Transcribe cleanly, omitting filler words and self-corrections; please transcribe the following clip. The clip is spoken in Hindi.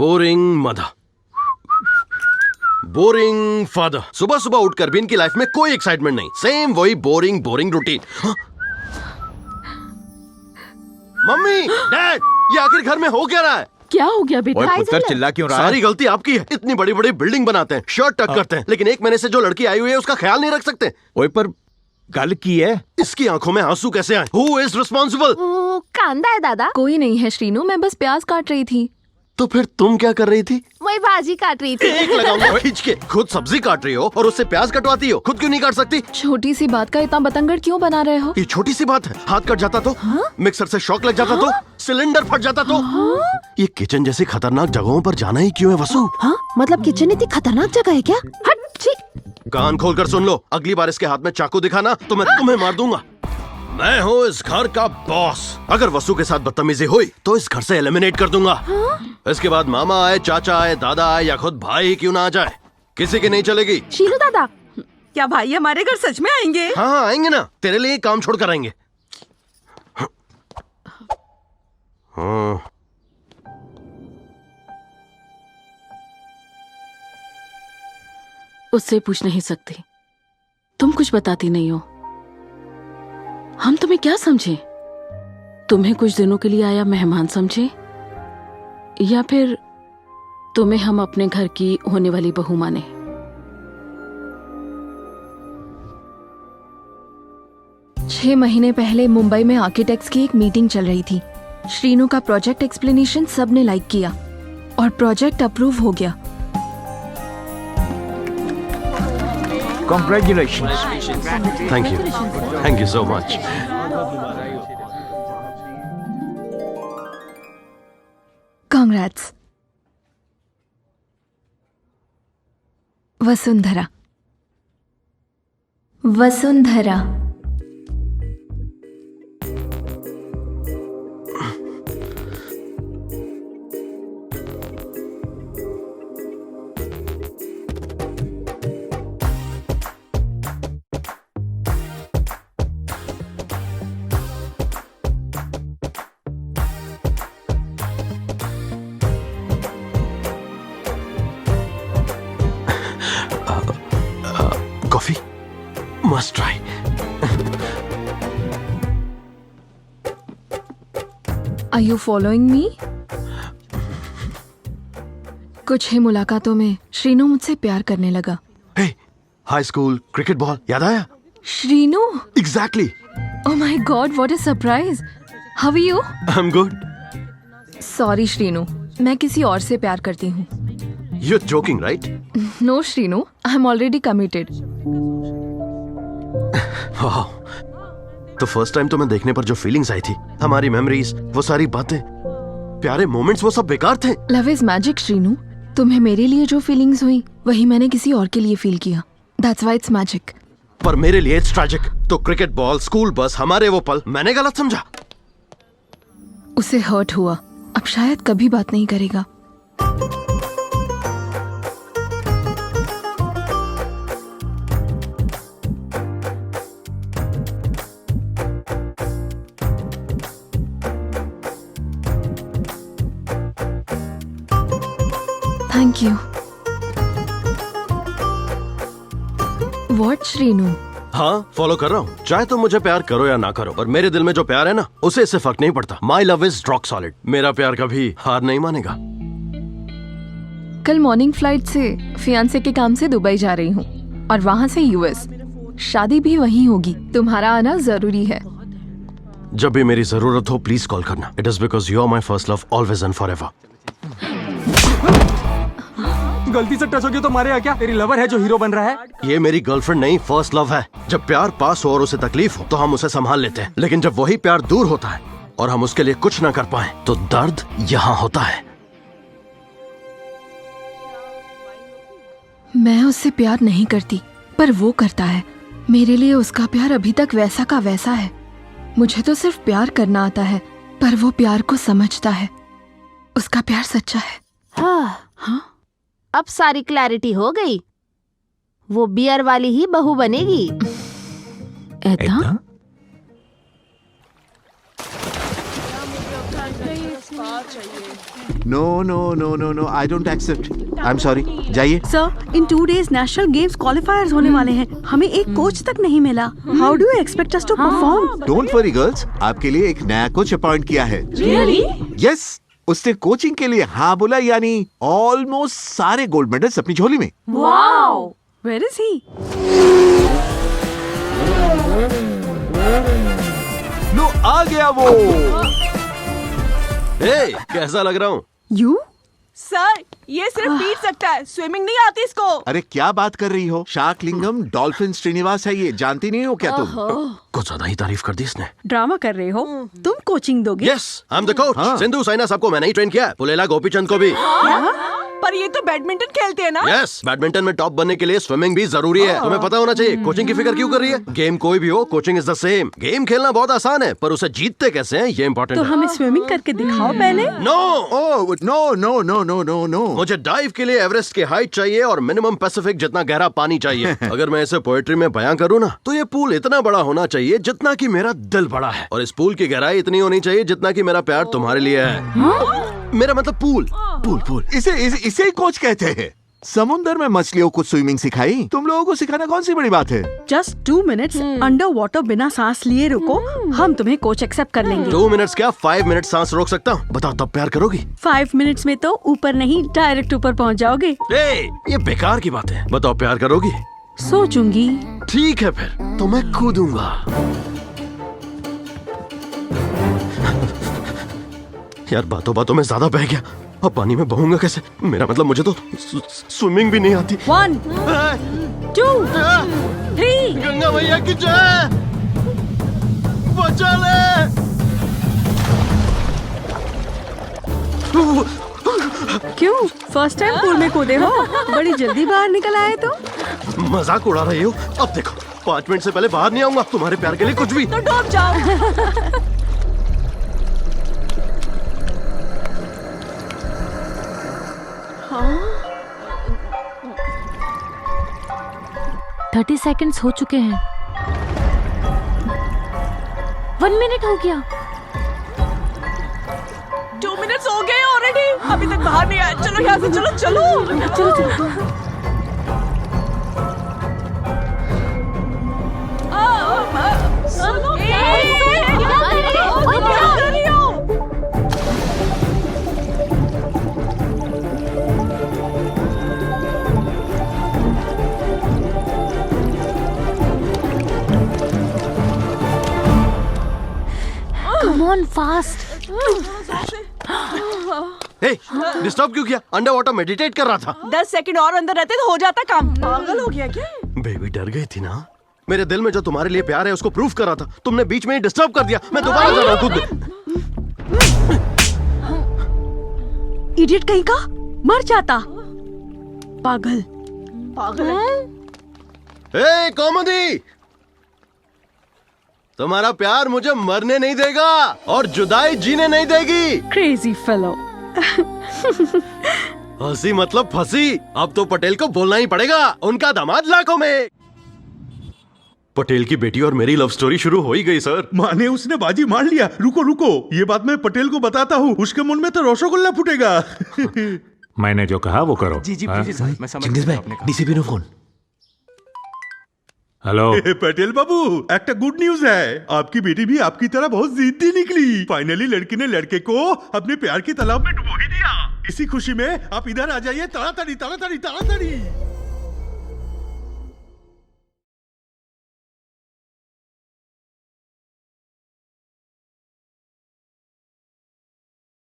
Boring mother, boring father. सुबह सुबह उठकर भी इनकी लाइफ में कोई एक्साइटमेंट नहीं, सेम वही boring boring routine. Mummy, dad, ये आखिर घर में हो क्या रहा है? क्या हो गया बेटा? ओए पुत्र, चिल्ला क्यों रहा है? सारी गलती आपकी है। इतनी बड़ी बड़ी बिल्डिंग बनाते हैं, शर्ट टक करते हैं, लेकिन एक महीने से जो लड़की आई हुई है उसका ख्याल नहीं रख सकते। ओए पर गल की है? इसकी आंखों में आंसू कैसे आए? Who is responsible? वो कांदा है दादा। कोई नहीं है श्रीनू, मैं बस प्याज काट रही थी। तो फिर तुम क्या कर रही थी? वही भाजी काट रही थी। एक लगाऊंगा खींच के। खुद सब्जी काट रही हो और उससे प्याज कटवाती हो, खुद क्यों नहीं काट सकती? छोटी सी बात का इतना बतंगड़ क्यों बना रहे हो? ये छोटी सी बात है, हाथ कट जाता तो? मिक्सर से शॉक लग जाता तो? सिलेंडर फट जाता तो? ये किचन जैसी खतरनाक जगहों पर जाना ही क्यों है वसु? हाँ, मतलब किचन इतनी खतरनाक जगह है क्या? हट छी। कान खोलकर सुन लो, अगली बार इसके हाथ में चाकू दिखाना तो मैं तुम्हें मार दूंगा। मैं हूँ इस घर का बॉस। अगर वसु के साथ बदतमीजी हुई तो इस घर से एलिमिनेट कर दूंगा। इसके बाद मामा आए, चाचा आए, दादा आए या खुद भाई ही क्यों ना आ जाए, किसी की नहीं चलेगी। शीलू दादा, क्या भाई हमारे घर सच में आएंगे? हाँ हाँ आएंगे ना, तेरे लिए काम छोड़ कर आएंगे। हाँ। उससे पूछ नहीं सकती, तुम कुछ बताती नहीं हो। हम तुम्हें क्या समझे? तुम्हें कुछ दिनों के लिए आया मेहमान समझे, या फिर तुम्हें हम अपने घर की होने वाली बहू माने? छह महीने पहले मुंबई में आर्किटेक्ट्स की एक मीटिंग चल रही थी। श्रीनू का प्रोजेक्ट एक्सप्लेनेशन सबने लाइक किया और प्रोजेक्ट अप्रूव हो गया। Congratulations. Thank you so much. Congrats. Vasundhara, Vasundhara. Coffee must try. Are you following me? कुछ ही मुलाकातों में श्रीनू मुझसे प्यार करने लगा। Hey, high school cricket ball याद आया? Srinu, exactly. oh my God, what a surprise! How are you? I am good. Sorry Srinu, मैं किसी और से प्यार करती हूँ। You are joking right? No Srinu, I am already committed. वाह, तो फर्स्ट टाइम तुम्हें देखने पर जो फीलिंग्स आई थी, हमारी मेमोरीज, वो सारी बातें, प्यारे मोमेंट्स, वो सब बेकार थे। Love is magic Srinu. तुम्हें मेरे लिए जो फीलिंग्स हुई वही मैंने किसी और के लिए फील किया। That's why it's magic. पर मेरे लिए इट्स ट्रैजिक। तो क्रिकेट बॉल, स्कूल बस, हमारे वो पल मैंने गलत समझा। उसे हर्ट हुआ, अब शायद कभी बात नहीं करेगा। Thank you. What श्रीनू? हाँ, फॉलो कर रहा हूँ। चाहे तुम मुझे प्यार करो या ना करो, पर मेरे दिल में जो प्यार है ना, उसे इससे फर्क नहीं पड़ता। My love is rock solid. मेरा प्यार कभी हार नहीं मानेगा। कल मॉर्निंग फ्लाइट से फियांसे के काम से दुबई जा रही हूँ और वहाँ से यूएस। शादी भी वहीं होगी। तुम्हारा आना जरूरी है। जब भी मेरी जरूरत हो प्लीज कॉल करना। It is because you are my first love, always and forever. गलती से टच हो गया तो मारेगा क्या? तेरी लवर है जो हीरो बन रहा है। ये मेरी गर्लफ्रेंड नहीं, फर्स्ट लव है। जब प्यार पास हो और उसे तकलीफ हो तो हम उसे संभाल लेते हैं, लेकिन जब वही प्यार दूर होता है और हम उसके लिए कुछ ना कर पाए तो दर्द यहाँ होता है। मैं उससे प्यार नहीं करती, पर वो करता है। मेरे लिए उसका प्यार अभी तक वैसा का वैसा है। मुझे तो सिर्फ प्यार करना आता है, पर वो प्यार को समझता है। उसका प्यार सच्चा है। हाँ, अब सारी क्लैरिटी हो गई। वो बियर वाली ही बहू बनेगी। ऐदा? No no no no no I don't accept, I am sorry, जाइए। Sir in 2 days national games qualifiers होने वाले हैं, हमें एक कोच तक नहीं मिला। How do you expect us to perform? Don't worry girls, आपके लिए एक नया कोच अपॉइंट किया है। रियली? यस, उसने कोचिंग के लिए हाँ बोला, यानी ऑलमोस्ट सारे गोल्ड मेडल्स अपनी झोली में। Wow, where is he? लो आ गया वो। ए, कैसा लग रहा हूँ? यू? सर ये सिर्फ पीट सकता है, स्विमिंग नहीं आती इसको। अरे क्या बात कर रही हो, शार्क लिंगम डॉल्फिन श्रीनिवास है ये, जानती नहीं हो क्या तुम? कुछ ज्यादा ही तारीफ कर दी इसने। ड्रामा कर रहे हो? तुम कोचिंग दोगे? Yes, I am the coach. हाँ। सिंधु साइना सबको मैंने ही ट्रेन किया है, पुलेला गोपीचंद को भी। पर ये तो बैडमिंटन खेलते हैं ना। यस, बैडमिंटन में टॉप बनने के लिए स्विमिंग भी जरूरी है, तुम्हें पता होना चाहिए। कोचिंग की फिक्र क्यों कर रही है? गेम कोई भी हो, coaching is the same. Game खेलना बहुत आसान है, पर उसे जीतते कैसे हैं ये इम्पोर्टेंट तो है। हमें स्विमिंग करके दिखाओ पहले। No, oh no no no no no no, मुझे डाइव के लिए एवरेस्ट की हाइट चाहिए और मिनिमम पैसिफिक जितना गहरा पानी चाहिए। अगर मैं इसे पोएट्री में बयां करूँ ना, तो ये पूल इतना बड़ा होना चाहिए जितना कि मेरा दिल बड़ा है, और इस पूल की गहराई इतनी होनी चाहिए जितना कि मेरा प्यार तुम्हारे लिए है। मेरा मतलब पूल पूल पूल। इसे ही कोच कहते हैं। समुंदर में मछलियों को स्विमिंग सिखाई, तुम लोगों को सिखाना कौन सी बड़ी बात है? जस्ट 2 minutes अंडर वाटर बिना सांस लिए रुको, हम तुम्हें कोच एक्सेप्ट कर लेंगे। 2 मिनट्स क्या, 5 मिनट सांस रोक सकता हूँ? बताओ तब प्यार करोगी? 5 minutes में तो ऊपर नहीं डायरेक्ट ऊपर पहुंच जाओगे। ए, ये बेकार की बात है। बताओ प्यार करोगी? सोचूंगी। ठीक है फिर तो मैं कूदूंगा। यार बातों बातों में ज्यादा बह गया, अब पानी में बहूंगा कैसे? मेरा मतलब मुझे तो स्विमिंग भी नहीं आती। 1 2 3 गंगा मैया की जय, बचा ले। क्यों फर्स्ट टाइम पूल में कूदे हो? बड़ी जल्दी बाहर निकल आए तो। मजाक उड़ा रही हो? अब देखो 5 मिनट से पहले बाहर नहीं आऊंगा तुम्हारे प्यार के लिए कुछ भी। तो डूब जाओ। 30 seconds हो चुके हैं। 1 minute हो गया। 2 minutes हो गए ऑलरेडी, अभी तक बाहर नहीं आया। चलो यहाँ से, चलो चलो चलो चलो। सुनो, Come on fast। डिस्टर्ब क्यों किया? अंडर वाटर मेडिटेट कर रहा था। 10 सेकंड और अंदर रहते तो हो जाता काम। पागल हो गया क्या? बेबी डर गई थी ना। मेरे दिल में जो तुम्हारे लिए प्यार है उसको प्रूफ कर रहा था, तुमने बीच में ही डिस्टर्ब कर दिया। मैं दोबारा जा रहा हूँ खुद। इडियट कहीं का, मर जाता पागल। पागल है। ए कौमुदी, तुम्हारा प्यार मुझे मरने नहीं देगा और जुदाई जीने नहीं देगी। Crazy fellow. हंसी मतलब फंसी। अब तो पटेल को बोलना ही पड़ेगा, उनका दामाद लाखों में। पटेल की बेटी और मेरी लव स्टोरी शुरू हो ही गई सर। माने उसने बाजी मार लिया। रुको रुको, ये बात मैं पटेल को बताता हूँ, उसके मन में तो रसगुल्ला फूटेगा। मैंने जो कहा वो करो। जी हाँ? प्लीज साहब, मैं समझ गया आपने कहा। डीसीपी ने फोन। हेलो पटेल बाबू, एक गुड न्यूज है। आपकी बेटी भी आपकी तरह बहुत जिद्दी निकली। फाइनली लड़की ने लड़के को अपने प्यार की तालाब में डुबो ही दिया। इसी खुशी में आप इधर आ जाइए, ताड़ाताड़ी ताड़ाताड़ी ताड़ाताड़ी।